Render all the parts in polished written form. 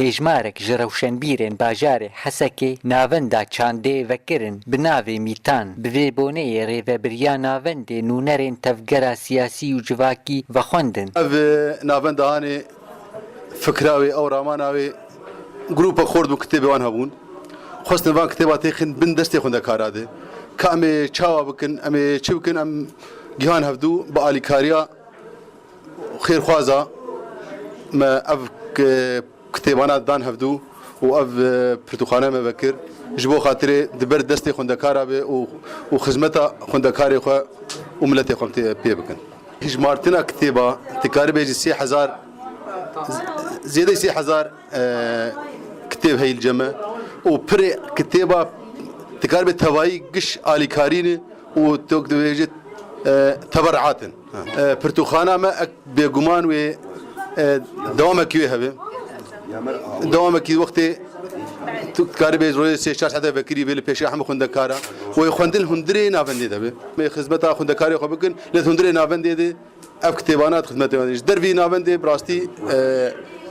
هێژمارێک ji rewşenbîrên bajarê Hesekê navenda çandê vekirin bi navê Mîtan bi vê boneyê rêveberiya navendê nûnerên tevgera siyasî û civakî vexwendin. Ev navenda hanê fikra wê ew ramana wê grupa xord û kitêbê wan hebûn. Xwestin van kitêba têxin bin destê xwendekara de. Ka em ê çawa bikin, em ê çi bikin, em gihan hevdû bi alîkariya xêrxwaza me ev kitêbana dan hevdû û ev pirtûxane me vekir ji bo xatirê di ber destê xwendekara be û xizmeta xwendekarê xwe û miletê xwe pê bikin. Hîjmartina kitêba dikarî bêjî 3000 zêdeyî 3000 kitêb heye li cem e û pirê kitêba dikarî bê tevayî giş alîkarî û tok dibêjit teberratin. Pirtûxana me bêguman wê dewamekî wê hebe. Dewamekî wextê dikarî bê rojê 3-4 hede vekirî vê li pêşî hemû xwendekara wê xwendin hundirê navendê de be. Mê xizmeta xwendekarê xwe bikin lê hundirê navendê de ev kitêbana xizmetê wan ji dervî navendê bi rastî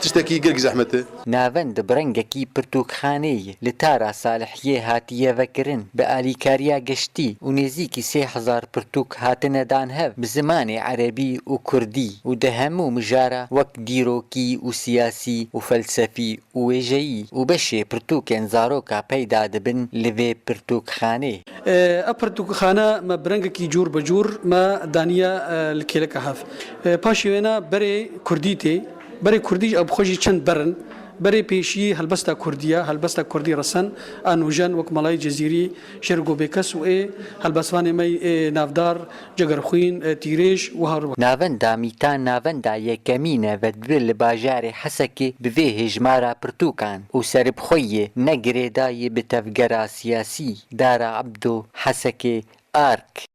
tiştekî gelkî zehmet e. Navend bi rengekî pirtûkxaneyê li tara Salihiyê hatiye vekirin bi alîkariya geştî û nêzîkî 3000 pirtûk hatine dan hev bi zimanê erebî û kurdî û di hemû mijara wek dîrokî û siyasî û felsefî û wêjeyî û beşê pirtûkên zaroka peyda dibin li vê pirtûkxanê. Ev pirtûkxane me bi rengekî cûr bi cûr me daniye li kêleka hev. Paşê wêne berê Kurdî tê. برای کردی اب خوشی چند برن برای پیشی هلبستا کردیه هلبستا کردی رسن آنوجان وک ملای جزیری شرقو بکس و هلبسوان می نافدار جگرخوین تیریش و هر ناوندا میتان ناوندا یکمینه و دبل باجار حسکی به هجمارا پرتوکان و سرب خویه نگریدای به تفگرا سیاسی دارا عبدو حسکی آرک